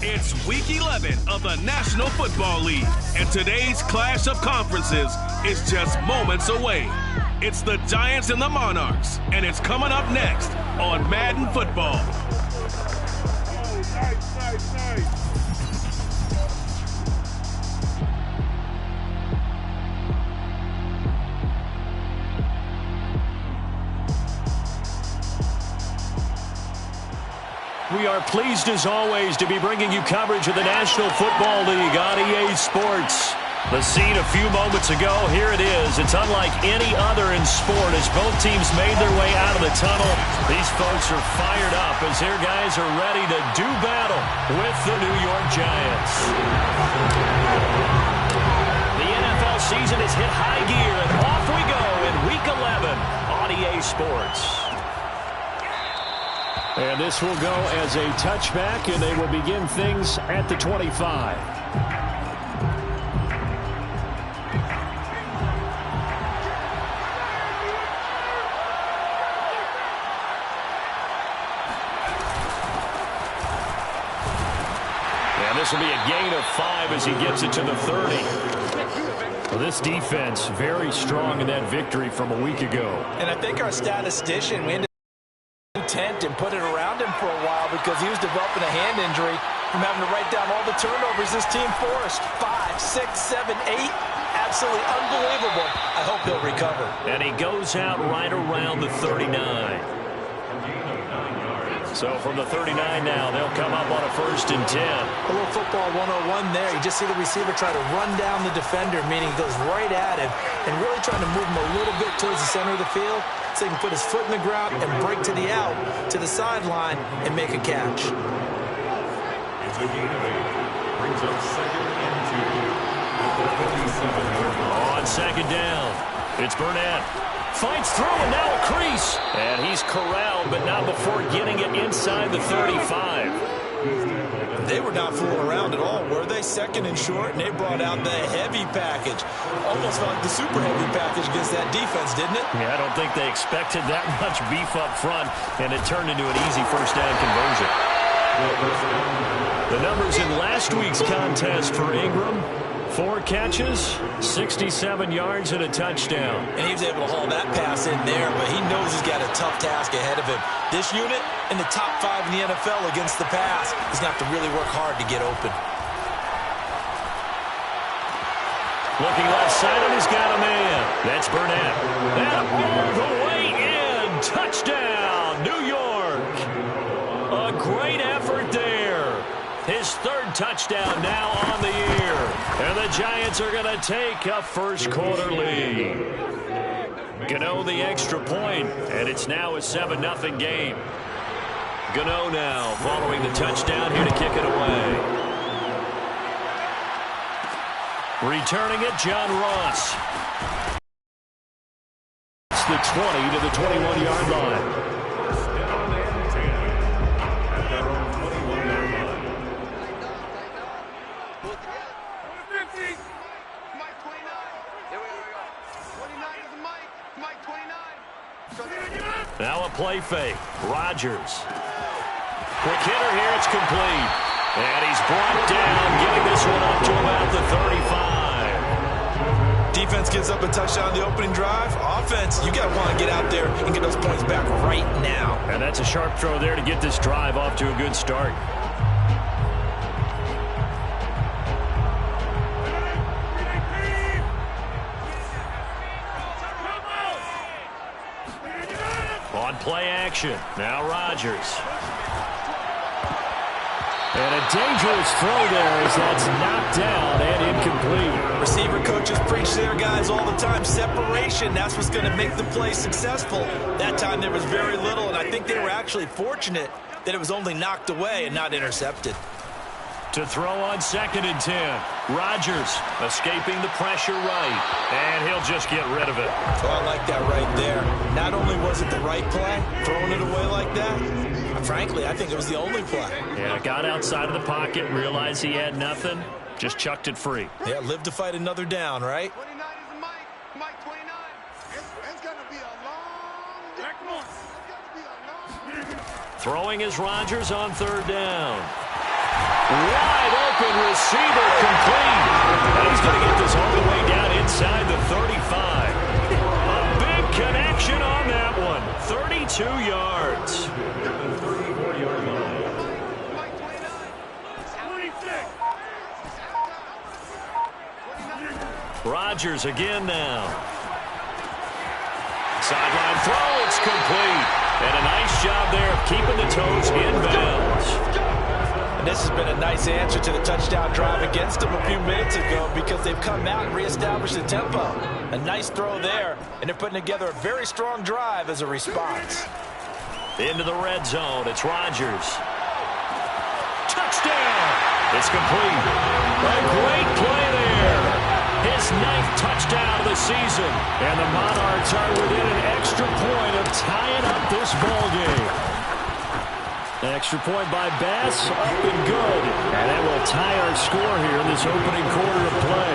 It's Week 11 of the National Football League, and today's clash of conferences is just moments away. It's the Giants and the Monarchs, and it's coming up next on Madden Football. Nice. We are pleased, as always, to be bringing you coverage of the National Football League on EA Sports. The scene a few moments ago, here it is. It's unlike any other in sport as both teams made their way out of the tunnel. These folks are fired up as their guys are ready to do battle with the New York Giants. The NFL season has hit high gear, and off we go in Week 11 on EA Sports. And this will go as a touchback, and they will begin things at the 25. And this will be a gain of 5 as he gets it to the 30. Well, this defense very strong in that victory from a week ago. And I think our statistician, we ended tent and put it around him for a while because he was developing a hand injury from having to write down all the turnovers this team forced. 5, 6, 7, 8. Absolutely unbelievable. I hope he'll recover. And he goes out right around the 39. So from the 39 now, they'll come up on a 1st and 10. A little football 101 there. You just see the receiver try to run down the defender, meaning he goes right at him and really trying to move him a little bit towards the center of the field so he can put his foot in the ground and break to the out, to the sideline, and make a catch. It's a gain of 8. Brings up 2nd and 2 at the 57-yard line. On 2nd down, it's Burnett. Fights through, and now a crease. And he's corralled, but not before getting it inside the 35. They were not fooling around at all, were they? 2nd and short, and they brought out the heavy package. Almost like the super heavy package against that defense, didn't it? Yeah, I don't think they expected that much beef up front, and it turned into an easy 1st down conversion. The numbers in last week's contest for Ingram: 4 catches, 67 yards, and a touchdown. And he was able to haul that pass in there, but he knows he's got a tough task ahead of him. This unit in the top 5 in the NFL against the pass. He's going to have to really work hard to get open. Looking left side, and he's got a man. That's Burnett. And all the way in. Touchdown, New York. A great effort there. His 3rd touchdown now on the year. And the Giants are going to take a 1st quarter lead. Gano the extra point, and it's now a 7-0 game. Gano now following the touchdown here to kick it away. Returning it, John Ross. It's the 20 to the 21-yard line. Now a play fake. Rodgers. Quick hitter here. It's complete. And he's brought down, getting this one up to about the 35. Defense gives up a touchdown on the opening drive. Offense, you got to want to get out there and get those points back right now. And that's a sharp throw there to get this drive off to a good start. On play action. Now Rodgers. And a dangerous throw there as that's knocked down and incomplete. Receiver coaches preach to their guys all the time. Separation, that's what's going to make the play successful. That time there was very little, and I think they were actually fortunate that it was only knocked away and not intercepted. To throw on 2nd and 10. Rodgers escaping the pressure right. And he'll just get rid of it. Oh, I like that right there. Not only was it the right play, throwing it away like that, frankly, I think it was the only play. Yeah, got outside of the pocket, realized he had nothing, just chucked it free. Yeah, live to fight another down, right? 29 is Mike 29. It's going to be a long day. Come on. It's going to be a long day. Throwing is Rodgers on 3rd down. Wide open receiver complete. And he's going to get this all the way down inside the 35. A big connection on that one. 32 yards. Rodgers again now. Sideline throw, it's complete. And a nice job there of keeping the toes inbounds. And this has been a nice answer to the touchdown drive against them a few minutes ago because they've come out and reestablished the tempo. A nice throw there, and they're putting together a very strong drive as a response. Into the red zone, it's Rodgers. Touchdown! It's complete. A great play there. His 9th touchdown of the season. And the Monarchs are within an extra point of tying up this ball game. Extra point by Bass, up and good. And that will tie our score here in this opening quarter of play.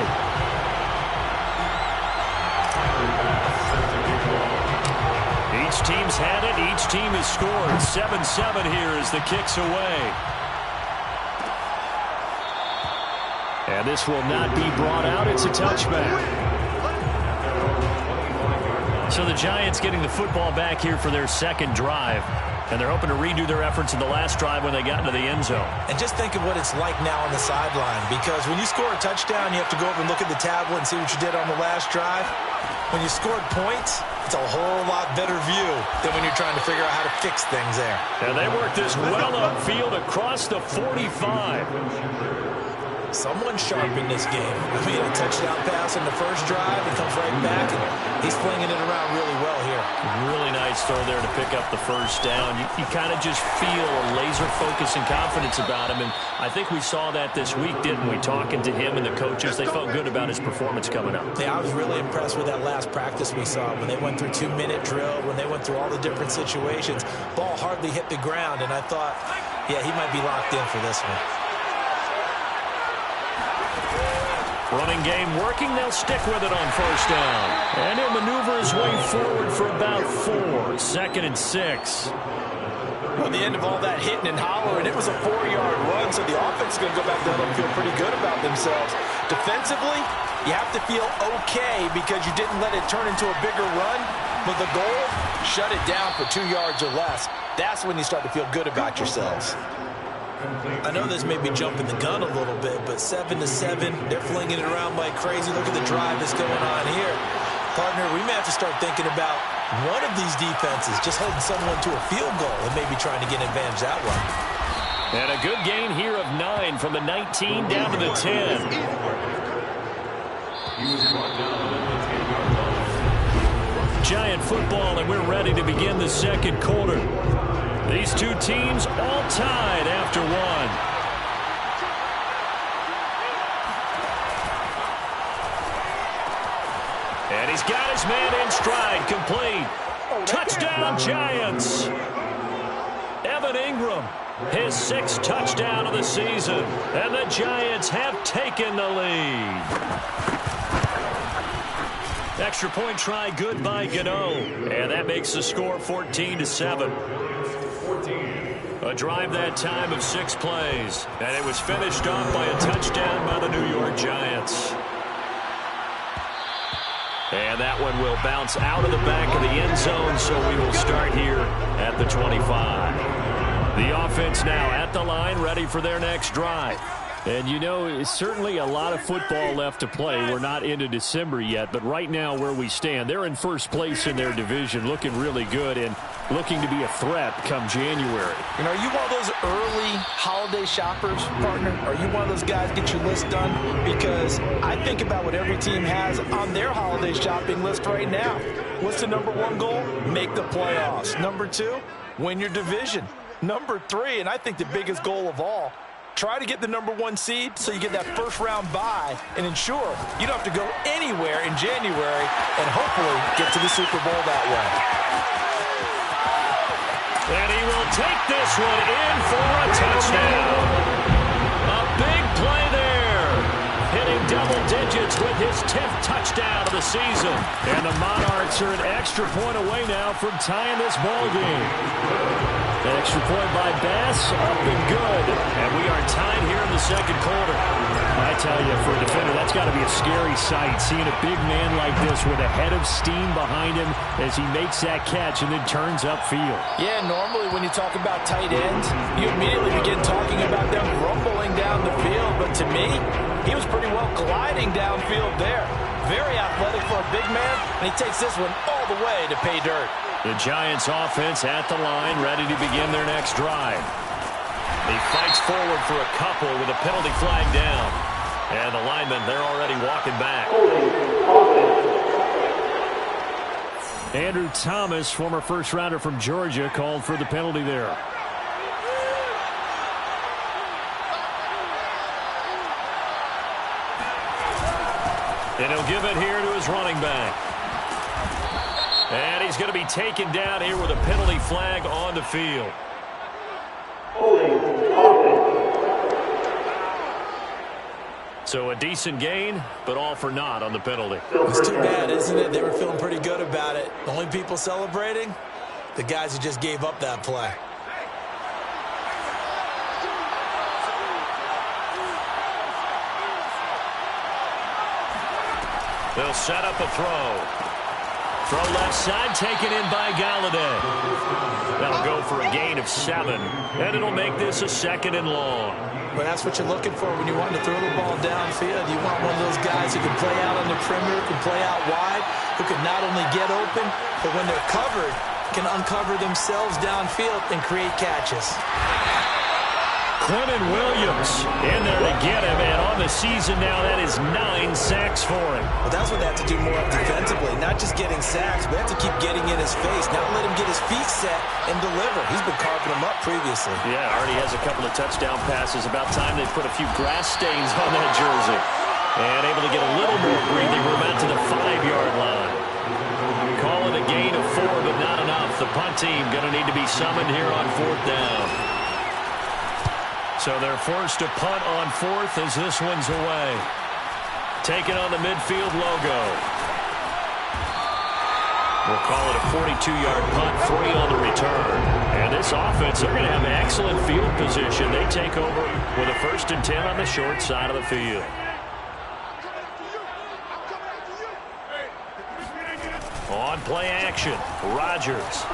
Each team's had it. Each team has scored. 7-7 here as the kick's away. And this will not be brought out. It's a touchback. So the Giants getting the football back here for their 2nd drive. And they're hoping to redo their efforts in the last drive when they got into the end zone. And just think of what it's like now on the sideline. Because when you score a touchdown, you have to go over and look at the tablet and see what you did on the last drive. When you scored points, it's a whole lot better view than when you're trying to figure out how to fix things there. And they worked this well upfield across the 45. Someone sharp in this game. I mean, a touchdown pass in the first drive and comes right back, and he's flinging it around really well here. Really nice throw there to pick up the first down. You kind of just feel a laser focus and confidence about him, and I think we saw that this week, didn't we? Talking to him and the coaches, they felt good about his performance coming up. Yeah, I was really impressed with that last practice we saw when they went through 2-minute drill, when they went through all the different situations. Ball hardly hit the ground, and I thought, yeah, he might be locked in for this one. Running game working. They'll stick with it on 1st down. And he'll maneuver his way forward for about 4. 2nd and 6. Well, the end of all that hitting and hollering, it was a 4-yard run, so the offense is going to go back there and feel pretty good about themselves. Defensively, you have to feel okay because you didn't let it turn into a bigger run. But the goal, shut it down for 2 yards or less. That's when you start to feel good about yourselves. I know this may be jumping the gun a little bit, but 7-7, they're flinging it around like crazy. Look at the drive that's going on here. Partner, we may have to start thinking about one of these defenses just holding someone to a field goal and maybe trying to get an advantage that way. And a good gain here of 9 from the 19 down to the 10. Giant football, and we're ready to begin the 2nd quarter. These two teams all tied after 1. And he's got his man in stride, complete. Touchdown, Giants. Evan Ingram, his 6th touchdown of the season. And the Giants have taken the lead. Extra point try good by Gano. And that makes the score 14-7. A drive that time of 6 plays. And it was finished off by a touchdown by the New York Giants. And that one will bounce out of the back of the end zone, so we will start here at the 25. The offense now at the line, ready for their next drive. And, you know, it's certainly a lot of football left to play. We're not into December yet, but right now where we stand, they're in first place in their division, looking really good and looking to be a threat come January. You know, are you one of those early holiday shoppers, partner? Are you one of those guys get your list done? Because I think about what every team has on their holiday shopping list right now. What's the #1 goal? Make the playoffs. #2, win your division. #3, and I think the biggest goal of all, Try to get the #1 seed so you get that first-round bye and ensure you don't have to go anywhere in January and hopefully get to the Super Bowl that way. And he will take this one in for a touchdown. A big play there. Hitting double digits with his 10th touchdown of the season. And the Monarchs are an extra point away now from tying this ball game. An extra point by Bass, up and good. And we are tied here in the second quarter. I tell you, for a defender, that's got to be a scary sight, seeing a big man like this with a head of steam behind him as he makes that catch and then turns upfield. Yeah, normally when you talk about tight ends, you immediately begin talking about them rumbling down the field. But to me, he was pretty well gliding downfield there. Very athletic for a big man, and he takes this one all the way to pay dirt. The Giants offense at the line, ready to begin their next drive. He fights forward for a couple with a penalty flag down. And the linemen, they're already walking back. Andrew Thomas, former first-rounder from Georgia, called for the penalty there. And he'll give it here to his running back. And he's going to be taken down here with a penalty flag on the field. So a decent gain, but all for naught on the penalty. It's too bad, isn't it? They were feeling pretty good about it. The only people celebrating, the guys who just gave up that play. They'll set up a throw. Throw left side, taken in by Galladay. That'll go for a gain of 7, and it'll make this a 2nd and long. But that's what you're looking for when you want to throw the ball downfield. You want one of those guys who can play out on the perimeter, can play out wide, who can not only get open, but when they're covered, can uncover themselves downfield and create catches. Quentin Williams in there to get him, and on the season now, that is 9 sacks for him. Well, that's what they have to do more of defensively, not just getting sacks, but they have to keep getting in his face, not let him get his feet set and deliver. He's been carving them up previously. Yeah, already has a couple of touchdown passes. About time they put a few grass stains on that jersey. And able to get a little more breathing room out to the 5-yard line. Call it a gain of 4, but not enough. The punt team going to need to be summoned here on 4th down. So they're forced to punt on 4th as this one's away. Taking on the midfield logo. We'll call it a 42-yard punt, 3 on the return. And this offense, they're going to have excellent field position. They take over with a 1st and 10 on the short side of the field. On play action, Rodgers.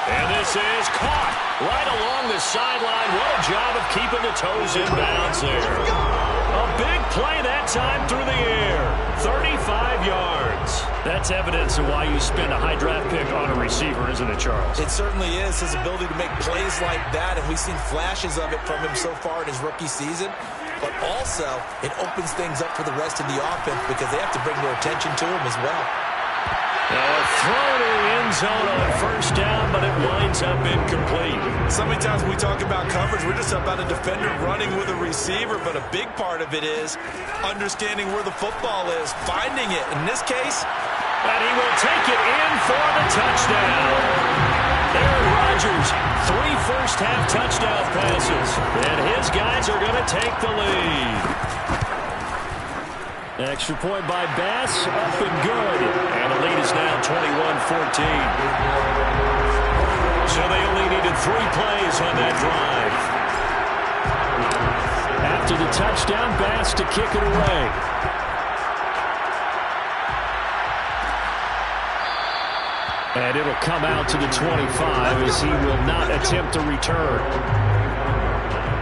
And this is caught right along the sideline. What a job of keeping the toes in bounds there. A big play that time through the air. 35 yards. That's evidence of why you spend a high draft pick on a receiver, isn't it, Charles? It certainly is, his ability to make plays like that, and we've seen flashes of it from him so far in his rookie season. But also, it opens things up for the rest of the offense because they have to bring their attention to him as well. A throw to the end zone on 1st down, but it winds up incomplete. So many times when we talk about coverage, we're just about a defender running with a receiver, but a big part of it is understanding where the football is, finding it. In this case, and he will take it in for the touchdown. Aaron Rodgers, 3 first-half touchdown passes, and his guys are going to take the lead. Extra point by Bass, up and good. And the lead is now 21-14. So they only needed 3 plays on that drive. After the touchdown, Bass to kick it away. And it'll come out to the 25 as he will not attempt to return.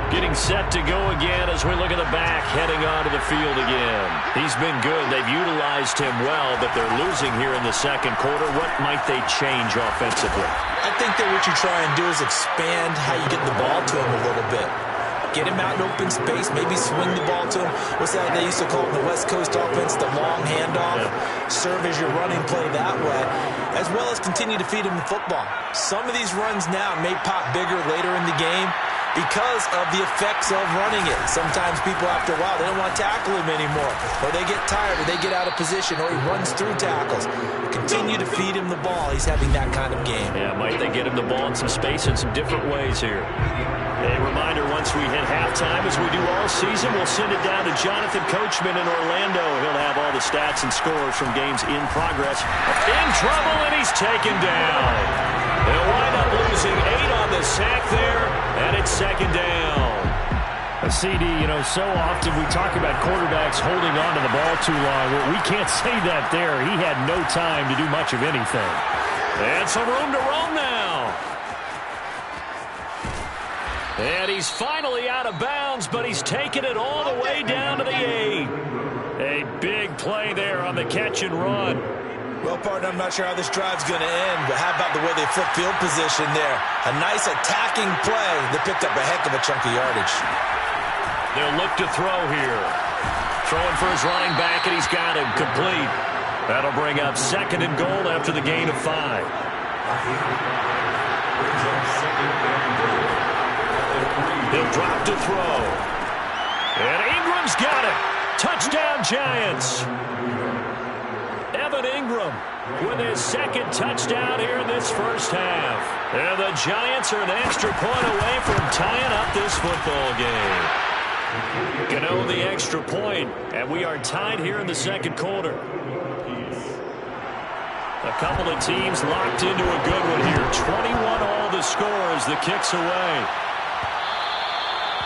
Getting set to go again as we look at the back, heading onto the field again. He's been good. They've utilized him well, but they're losing here in the second quarter. What might they change offensively? I think that what you try and do is expand how you get the ball to him a little bit. Get him out in open space. Maybe swing the ball to him. What's that they used to call it in the West Coast offense? The long handoff. Yeah. Serve as your running play that way, as well as continue to feed him the football. Some of these runs now may pop bigger later in the game because of the effects of running it. Sometimes people, after a while, they don't want to tackle him anymore, or they get tired, or they get out of position, or he runs through tackles. Continue to feed him the ball. He's having that kind of game. Yeah, might they get him the ball in some space in some different ways here. A reminder, once we hit halftime, as we do all season, we'll send it down to Jonathan Coachman in Orlando. He'll have all the stats and scores from games in progress. In trouble, and he's taken down. They'll wind up losing 8 on the sack there, and it's second down. A CD, you know, so often we talk about quarterbacks holding on to the ball too long. Well, we can't say that there. He had no time to do much of anything. And some room to roam now. And he's finally out of bounds, but he's taken it all the way down to the 8. A big play there on the catch and run. Well, partner, I'm not sure how this drive's going to end, but how about the way they flip field position there? A nice attacking play that picked up a heck of a chunk of yardage. They'll look to throw here. Throwing for his running back, and he's got him complete. That'll bring up second and goal after the gain of 5. He'll drop to throw. And Ingram's got it. Touchdown, Giants. Evan Ingram with his second touchdown here in this first half. And the Giants are an extra point away from tying up this football game. Gano the extra point, and we are tied here in the second quarter. A couple of teams locked into a good one here. 21 all the score as the kick's away.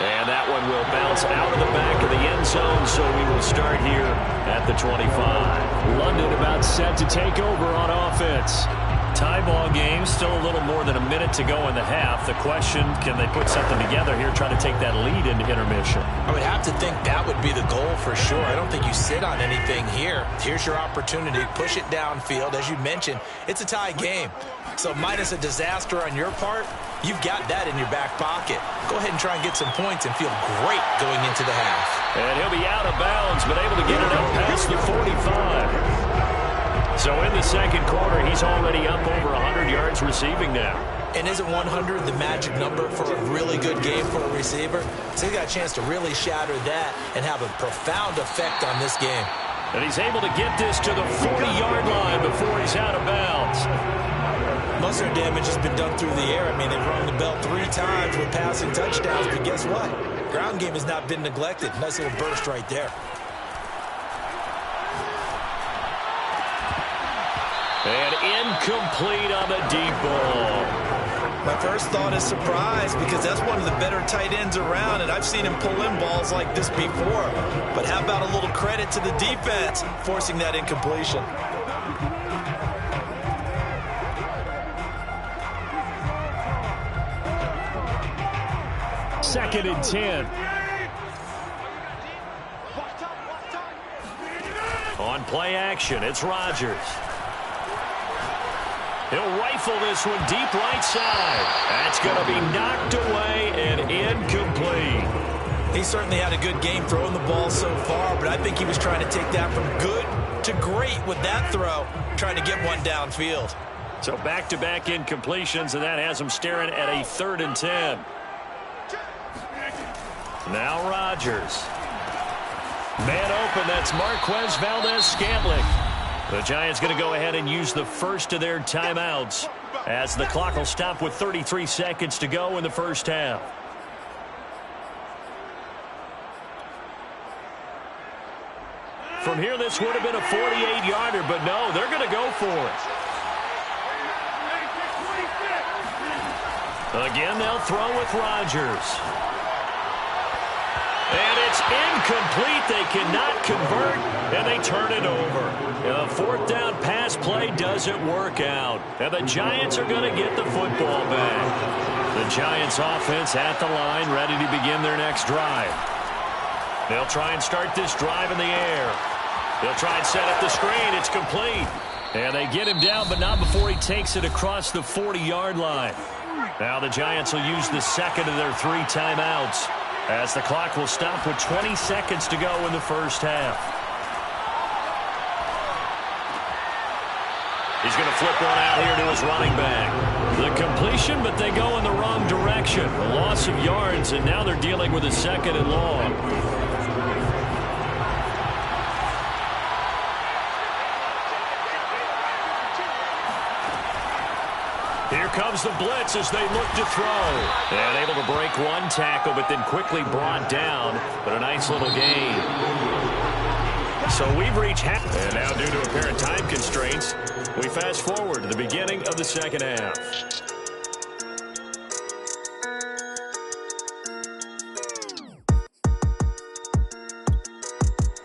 And that one will bounce out of the back of the end zone, so we will start here at the 25. London about set to take over on offense. Tie ball game, still a little more than a minute to go in the half. The question, can they put something together here, try to take that lead into intermission? I would have to think that would be the goal for sure. I don't think you sit on anything here. Here's your opportunity. Push it downfield. As you mentioned, it's a tie game. So minus a disaster on your part, you've got that in your back pocket. Go ahead and try and get some points and feel great going into the half. And he'll be out of bounds, but able to get it up past the 45. So in the second quarter, he's already up over 100 yards receiving now. And isn't 100 the magic number for a really good game for a receiver? So he's got a chance to really shatter that and have a profound effect on this game. And he's able to get this to the 40-yard line before he's out of bounds. Most of their damage has been done through the air. I mean, they've rung the bell 3 times with passing touchdowns, but guess what? Ground game has not been neglected. Nice little burst right there. And incomplete on the deep ball. My first thought is surprise, because that's one of the better tight ends around, and I've seen him pull in balls like this before. But how about a little credit to the defense forcing that incompletion? Second and 10. On play action, it's Rodgers. He'll rifle this one deep right side. That's going to be knocked away and incomplete. He certainly had a good game throwing the ball so far, but I think he was trying to take that from good to great with that throw, trying to get one downfield. So back-to-back incompletions, and that has him staring at a 3rd and 10. Now Rodgers. Man open, that's Marquez Valdez-Scantling. The Giants going to go ahead and use the first of their timeouts as the clock will stop with 33 seconds to go in the first half. From here, this would have been a 48-yarder, but no, they're going to go for it. Again, they'll throw with Rodgers. And it's incomplete. They cannot convert, and they turn it over. The 4th down pass play doesn't work out. And the Giants are going to get the football back. The Giants offense at the line, ready to begin their next drive. They'll try and start this drive in the air. They'll try and set up the screen. It's complete. And they get him down, but not before he takes it across the 40-yard line. Now the Giants will use the second of their 3 timeouts as the clock will stop with 20 seconds to go in the first half. He's going to flip one out here to his running back. The completion, but they go in the wrong direction. A loss of yards, and now they're dealing with a 2nd and long. Here comes the blitz as they look to throw. And able to break one tackle, but then quickly brought down. But a nice little gain. So we've reached half. And now due to apparent time constraints, we fast forward to the beginning of the second half.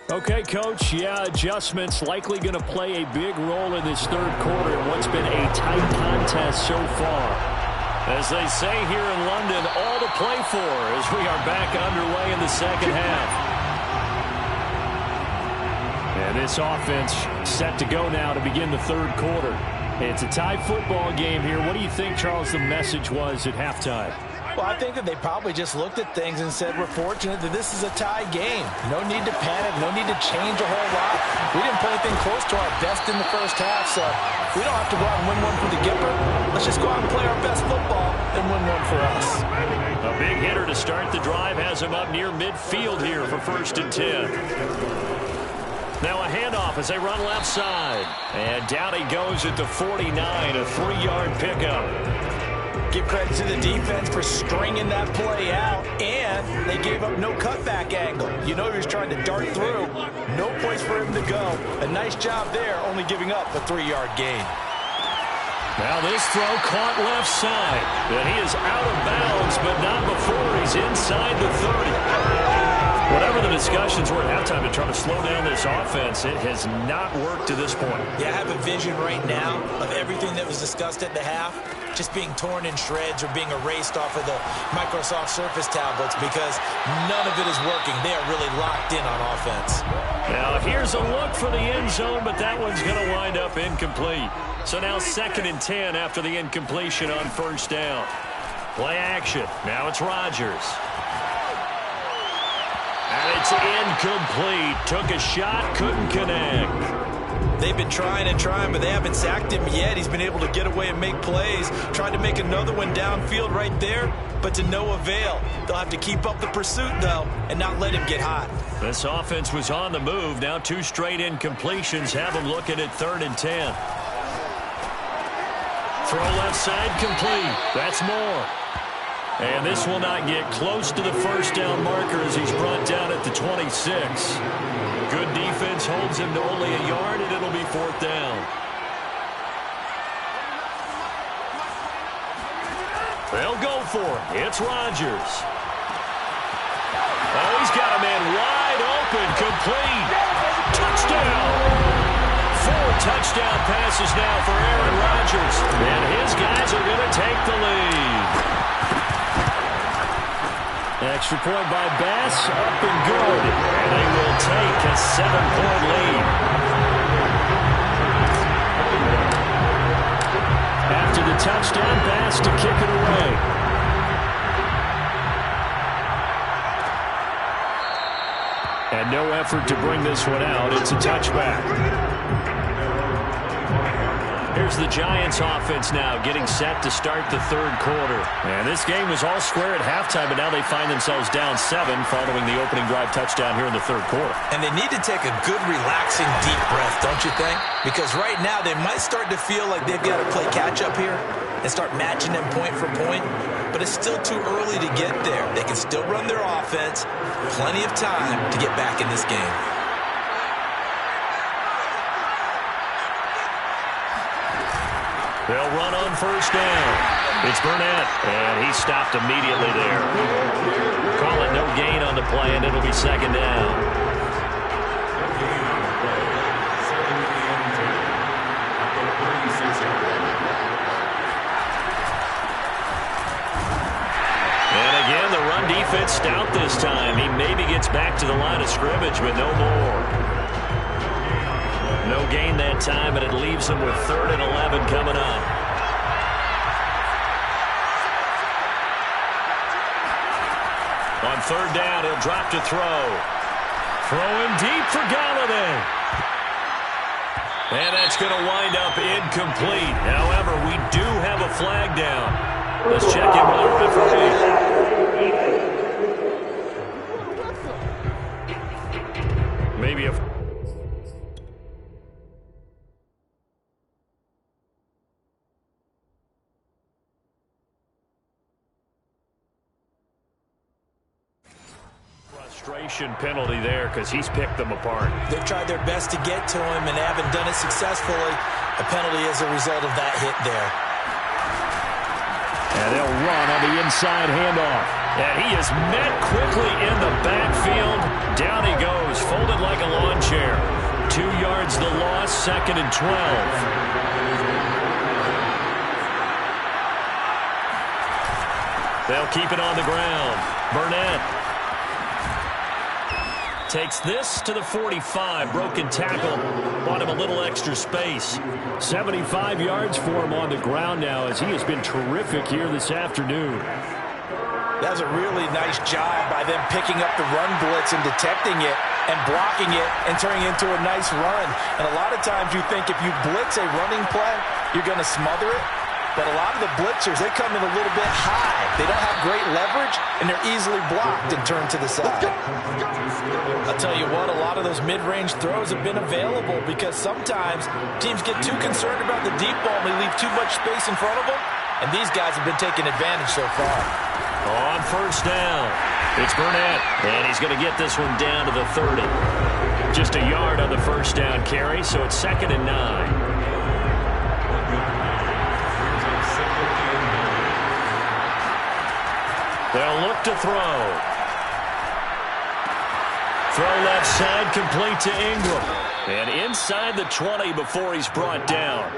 Okay, Coach, adjustments likely going to play a big role in this third quarter in what's been a tight contest so far. As they say here in London, all to play for as we are back underway in the second half. And this offense set to go now to begin the third quarter. It's a tie football game here. What do you think, Charles, the message was at halftime? Well, I think that they probably just looked at things and said, we're fortunate that this is a tie game. No need to panic. No need to change a whole lot. We didn't play anything close to our best in the first half, so we don't have to go out and win one for the Gipper. Let's just go out and play our best football and win one for us. A big hitter to start the drive has him up near midfield here for 1st and 10. Now a handoff as they run left side. And down he goes at the 49, a 3-yard pickup. Give credit to the defense for stringing that play out, and they gave up no cutback angle. You know he was trying to dart through. No place for him to go. A nice job there, only giving up a 3-yard gain. Now this throw caught left side. And he is out of bounds, but not before he's inside the 30. Whatever the discussions were at halftime to try to slow down this offense, it has not worked to this point. Yeah, I have a vision right now of everything that was discussed at the half just being torn in shreds or being erased off of the Microsoft Surface tablets because none of it is working. They are really locked in on offense. Now here's a look for the end zone, but that one's going to wind up incomplete. So now 2nd and 10 after the incompletion on 1st down. Play action. Now it's Rodgers. And it's incomplete. Took a shot, couldn't connect. They've been trying and trying, but they haven't sacked him yet. He's been able to get away and make plays. Tried to make another one downfield right there, but to no avail. They'll have to keep up the pursuit, though, and not let him get hot. This offense was on the move. Now 2 straight incompletions have them looking at 3rd and 10. Throw left side complete. That's more. And this will not get close to the 1st down marker as he's brought down at the 26. Good defense holds him to only a yard, and it'll be 4th down. They'll go for it. It's Rodgers. Oh, he's got a man wide open, complete. Touchdown. 4 touchdown passes now for Aaron Rodgers. And his guys are going to take the lead. Extra point by Bass, up and good. And they will take a 7-point lead. After the touchdown, Bass to kick it away. And no effort to bring this one out. It's a touchback. Here's the Giants offense now getting set to start the third quarter. And this game was all square at halftime, but now they find themselves down 7 following the opening drive touchdown here in the third quarter. And they need to take a good, relaxing, deep breath, don't you think? Because right now they might start to feel like they've got to play catch-up here and start matching them point for point. But it's still too early to get there. They can still run their offense. Plenty of time to get back in this game. They'll run on 1st down. It's Burnett, and he stopped immediately there. Call it no gain on the play, and it'll be 2nd down. And again, the run defense stout this time. He maybe gets back to the line of scrimmage, but no more. No gain that time, and it leaves them with 3rd and 11 coming up. On third down, he'll drop to throw. Throwing deep for Galladay. And that's going to wind up incomplete. However, we do have a flag down. Let's check in with our referee. Maybe a... frustration penalty there because he's picked them apart. They've tried their best to get to him and haven't done it successfully. A penalty as a result of that hit there. And they'll run on the inside handoff. And he is met quickly in the backfield. Down he goes, folded like a lawn chair. 2 yards the loss, 2nd and 12. They'll keep it on the ground. Burnett takes this to the 45. Broken tackle. Bought him a little extra space. 75 yards for him on the ground now as he has been terrific here this afternoon. That's a really nice job by them picking up the run blitz and detecting it and blocking it and turning it into a nice run. And a lot of times you think if you blitz a running play, you're going to smother it. But a lot of the blitzers, they come in a little bit high. They don't have great leverage, and they're easily blocked and turned to the side. I'll tell you what, a lot of those mid-range throws have been available because sometimes teams get too concerned about the deep ball and they leave too much space in front of them, and these guys have been taking advantage so far. On first down, it's Burnett, and he's going to get this one down to the 30. Just a yard on the first down carry, so it's 2nd and 9. They'll look to throw. Throw left side, complete to Ingram. And inside the 20 before he's brought down.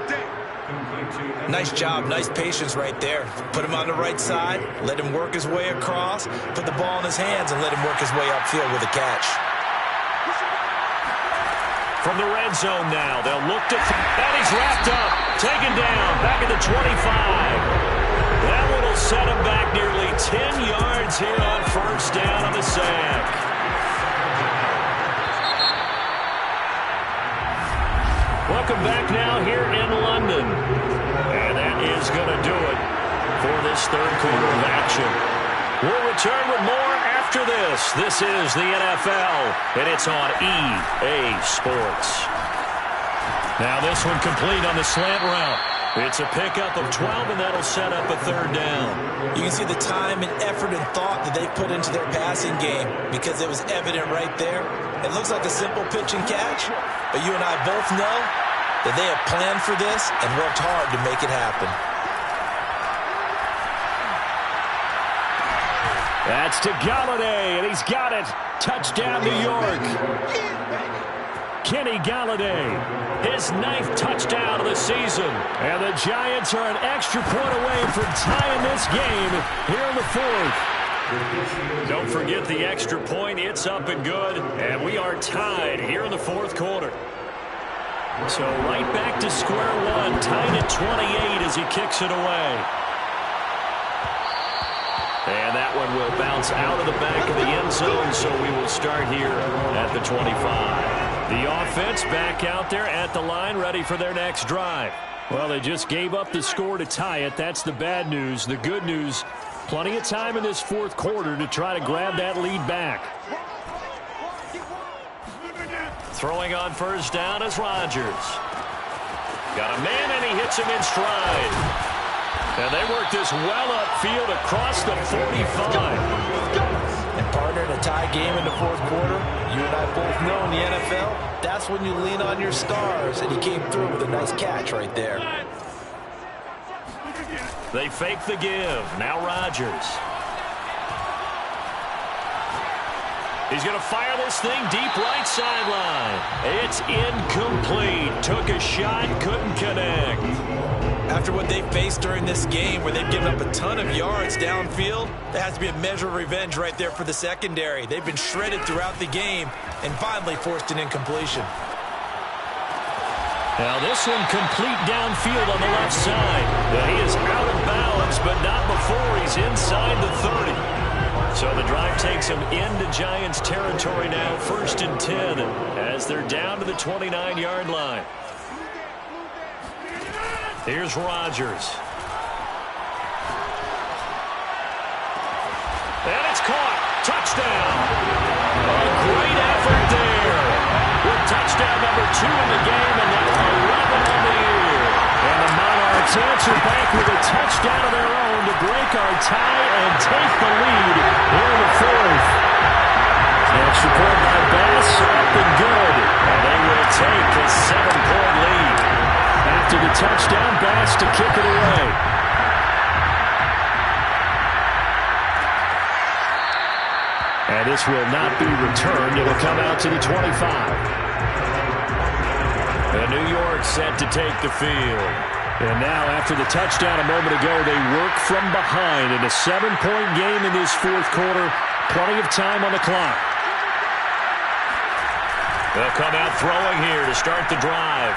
Nice job, nice patience right there. Put him on the right side, let him work his way across, put the ball in his hands, and let him work his way upfield with a catch. From the red zone now, they'll look to... And he's wrapped up, taken down, back at the 25. That one will set him back nearly 10 yards here on first down on the sack. Welcome back now here in London. And that is going to do it for this third quarter of action. We'll return with more after this. This is the NFL, and it's on EA Sports. Now this one complete on the slant route. It's a pickup of 12, and that'll set up a third down. You can see the time and effort and thought that they put into their passing game because it was evident right there. It looks like a simple pitch and catch, but you and I both know that they have planned for this and worked hard to make it happen. That's to Galladay, and he's got it. Touchdown, New York. Kenny Galladay, his 9th touchdown of the season. And the Giants are an extra point away from tying this game here in the 4th. Don't forget the extra point. It's up and good. And we are tied here in the 4th quarter. So right back to square one, tied at 28 as he kicks it away. And that one will bounce out of the back of the end zone, so we will start here at the 25. The offense back out there at the line, ready for their next drive. Well, they just gave up the score to tie it. That's the bad news. The good news, plenty of time in this 4th quarter to try to grab that lead back. Throwing on first down is Rodgers. Got a man, and he hits him in stride. And they work this well upfield across the 45. And partner, in a tie game in the 4th quarter, you and I both know in the NFL, that's when you lean on your stars, and he came through with a nice catch right there. They fake the give. Now Rodgers. He's going to fire this thing deep right sideline. It's incomplete. Took a shot, couldn't connect. After what they faced during this game where they've given up a ton of yards downfield, there has to be a measure of revenge right there for the secondary. They've been shredded throughout the game and finally forced an incompletion. Now this one complete downfield on the left side. He is out of bounds, but not before he's inside the 30. So the drive takes them into Giants territory now, 1st and 10, as they're down to the 29-yard line. Here's Rodgers. And it's caught. Touchdown. A great effort there. With touchdown number 2 in the game, and now 11 on the year. And the Monarchs answer back with a touchdown of their own to break our tie and take the lead here in the 4th. Extra point by Bass, up and good. And they will take a 7-point lead. After the touchdown, Bass to kick it away. And this will not be returned. It will come out to the 25. And New York set to take the field. And now, after the touchdown a moment ago, they work from behind in a 7-point game in this 4th quarter. Plenty of time on the clock. They'll come out throwing here to start the drive.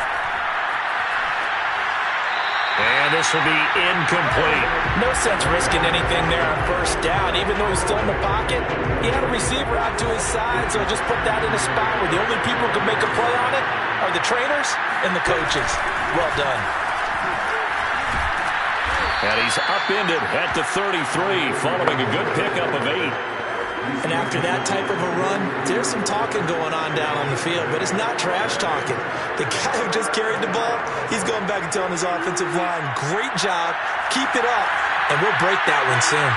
And this will be incomplete. No sense risking anything there on 1st down. Even though he's still in the pocket, he had a receiver out to his side, so just put that in a spot where the only people who can make a play on it are the trainers and the coaches. Well done. And he's upended at the 33, following a good pickup of 8. And after that type of a run, there's some talking going on down on the field, but it's not trash talking. The guy who just carried the ball, he's going back and telling his offensive line, great job, keep it up, and we'll break that one soon.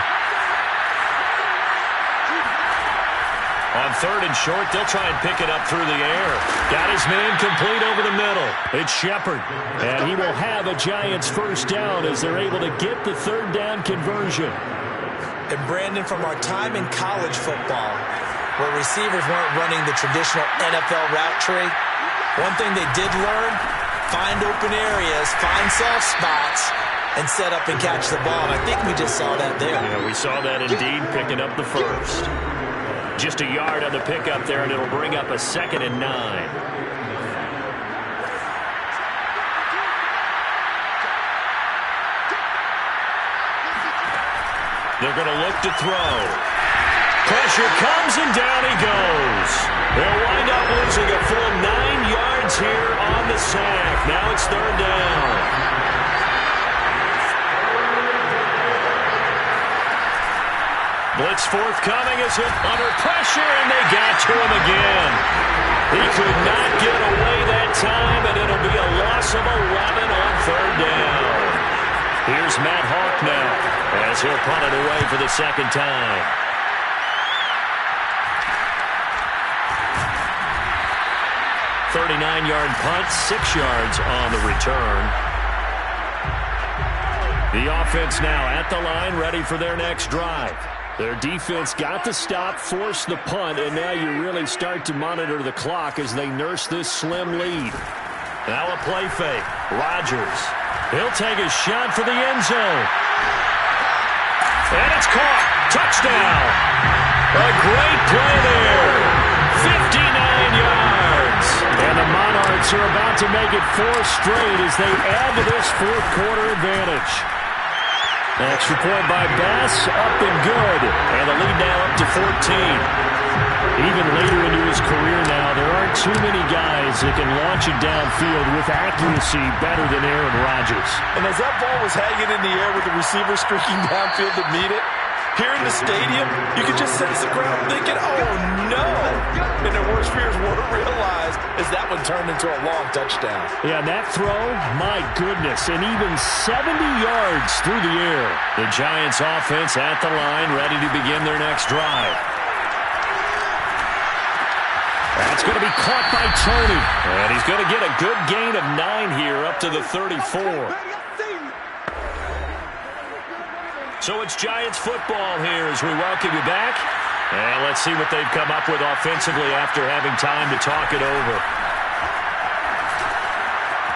On 3rd and short, they'll try and pick it up through the air. Got his man complete over the middle. It's Shepard, and he will have a Giants 1st down as they're able to get the 3rd down conversion. And Brandon, from our time in college football, where receivers weren't running the traditional NFL route tree, one thing they did learn, find open areas, find soft spots, and set up and catch the ball. And I think we just saw that there. Yeah, we saw that indeed, picking up the 1st. Just a yard on the pickup there, and it'll bring up a 2nd and 9. They're going to look to throw. Pressure comes, and down he goes. They'll wind up losing a full 9 yards here on the sack. Now it's 3rd down. Blitz forthcoming as hit under pressure, and they got to him again. He could not get away that time, and it'll be a loss of 11 on 3rd down. Here's Matt Hawk now, as he'll punt it away for the 2nd time. .39-yard punt, 6 yards on the return. The offense now at the line, ready for their next drive. Their defense got the stop, forced the punt, and now you really start to monitor the clock as they nurse this slim lead. Now a play fake. Rodgers. He'll take a shot for the end zone. And it's caught. Touchdown. A great play there. 59 yards. And the Monarchs are about to make it 4 straight as they add to this 4th quarter advantage. Extra point by Bass, up and good. And the lead now up to 14. Even later into his career now, there aren't too many guys that can launch it downfield with accuracy better than Aaron Rodgers. And as that ball was hanging in the air with the receiver streaking downfield to meet it, here in the stadium, you could just sense the crowd thinking, oh no! And their worst fears weren't realized as that one turned into a long touchdown. Yeah, that throw, my goodness, and even 70 yards through the air. The Giants offense at the line, ready to begin their next drive. That's going to be caught by Tony. And he's going to get a good gain of 9 here up to the 34. So it's Giants football here as we welcome you back. And let's see what they've come up with offensively after having time to talk it over.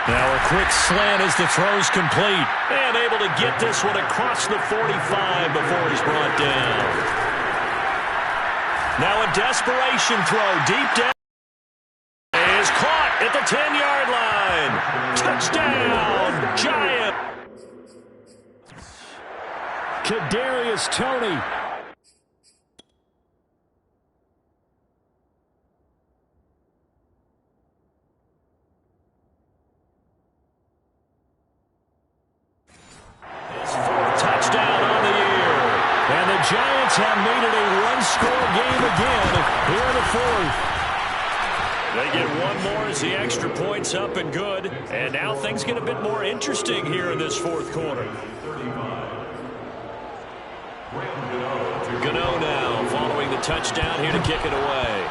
Now a quick slant as the throw's complete. And able to get this one across the 45 before he's brought down. Now a desperation throw deep down. Is caught at the 10-yard line. Touchdown, Giant. Kadarius Toney. Giants have made it a one-score game again here in the fourth. They get one more as the extra point's up and good. And now things get a bit more interesting here in this fourth quarter. Gano now following the touchdown here to kick it away.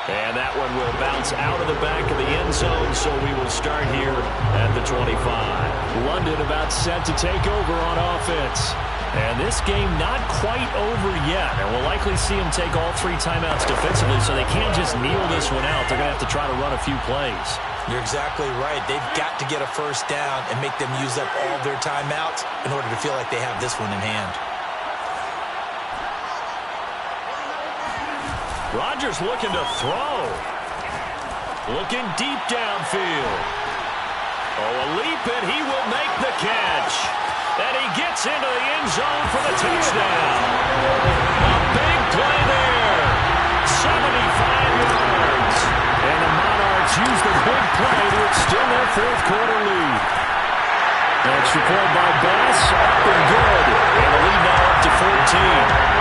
And that one will bounce out of the back of the end zone, so we will start here at the 25. London about set to take over on offense. And this game not quite over yet. And we'll likely see them take all three timeouts defensively, so they can't just kneel this one out. They're going to have to try to run a few plays. You're exactly right. They've got to get a first down and make them use up all their timeouts in order to feel like they have this one in hand. Rodgers looking to throw. Looking deep downfield. Oh, a leap, and he will make the catch. And he gets into the end zone for the touchdown. A big play there. 75 yards. And the Monarchs use the big play to extend their fourth quarter lead. Extra point by Bass, up and good. And the lead now up to 14.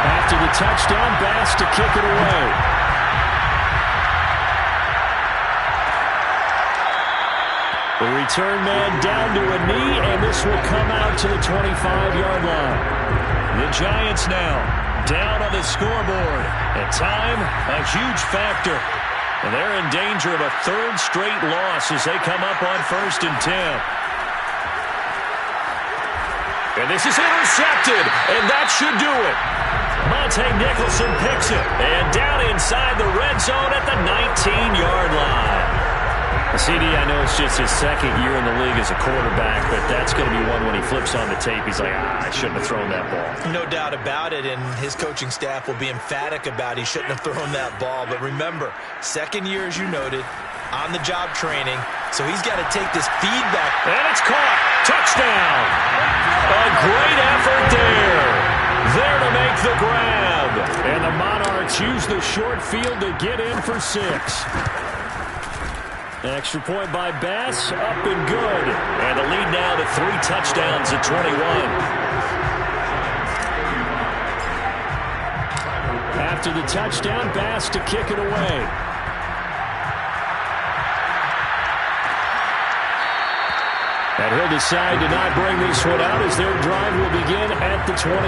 After the touchdown, Bass to kick it away. The return man down to a knee, and this will come out to the 25-yard line. The Giants now down on the scoreboard. And time, a huge factor. And they're in danger of a third straight loss as they come up on 1st and 10. And this is intercepted, and that should do it. Monte Nicholson picks it, and down inside the red zone at the 19-yard line. CD, I know it's just his second year in the league as a quarterback, but that's going to be one when he flips on the tape. He's like, I shouldn't have thrown that ball. No doubt about it, and his coaching staff will be emphatic about he shouldn't have thrown that ball. But remember, second year, as you noted, on-the-job training, so he's got to take this feedback. And it's caught. Touchdown. A great effort there. There to make the grab. And the Monarchs use the short field to get in for 6. Extra point by Bass, up and good. And the lead now to 3 touchdowns at 21. After the touchdown, Bass to kick it away. And he'll decide to not bring this one out as their drive will begin at the 25.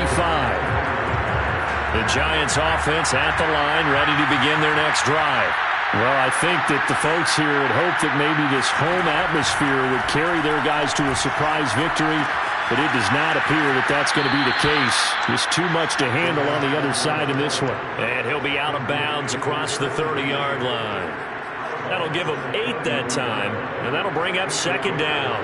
The Giants offense at the line, ready to begin their next drive. Well, I think that the folks here had hoped that maybe this home atmosphere would carry their guys to a surprise victory, but it does not appear that that's going to be the case. Just too much to handle on the other side in this one. And he'll be out of bounds across the 30-yard line. That'll give him 8 that time, and that'll bring up 2nd down.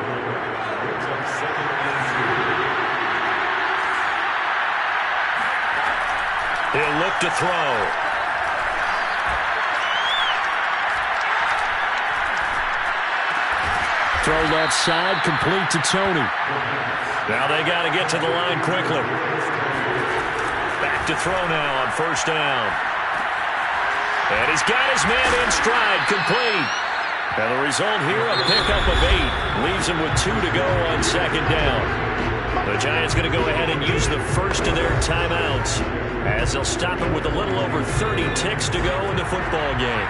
He'll look to throw. Throw left side, complete to Tony. Now they got to get to the line quickly. Back to throw now on 1st down. And he's got his man in stride, complete. And the result here, a pickup of 8. Leaves him with 2 to go on 2nd down. The Giants going to go ahead and use the first of their timeouts as they'll stop it with a little over 30 ticks to go in the football game.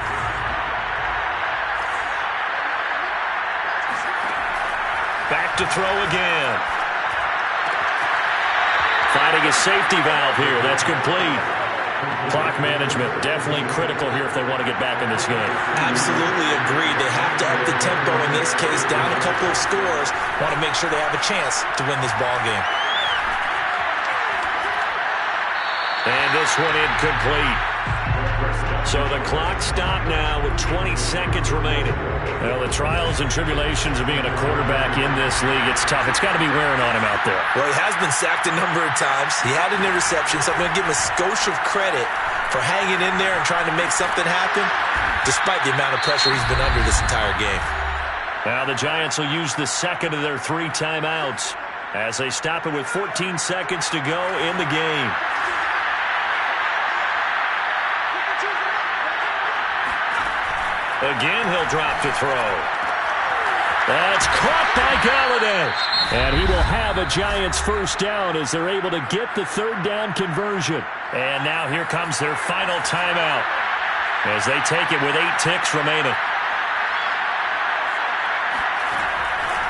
Back to throw again. Finding a safety valve here. That's complete. Clock management definitely critical here if they want to get back in this game. Absolutely agreed. They have to up the tempo in this case, down a couple of scores. Want to make sure they have a chance to win this ball game. And this one incomplete. So the clock stopped now with 20 seconds remaining. Well, the trials and tribulations of being a quarterback in this league, it's tough. It's got to be wearing on him out there. Well, he has been sacked a number of times. He had an interception, so I'm going to give him a skosh of credit for hanging in there and trying to make something happen, despite the amount of pressure he's been under this entire game. Now the Giants will use the second of their 3 timeouts as they stop it with 14 seconds to go in the game. Again, he'll drop to throw. That's caught by Galladay. And he will have a Giants first down as they're able to get the third down conversion. And now here comes their final timeout as they take it with 8 ticks remaining.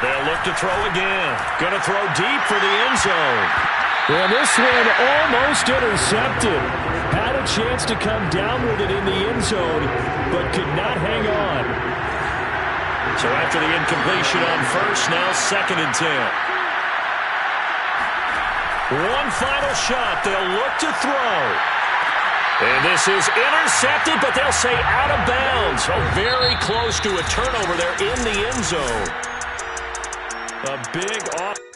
They'll look to throw again. Going to throw deep for the end zone. And this one almost intercepted. Had a chance to come down with it in the end zone, but could not hang on. So after the incompletion on first, now 2nd and 10. One final shot. They'll look to throw. And this is intercepted, but they'll say out of bounds. So very close to a turnover there in the end zone. A big off.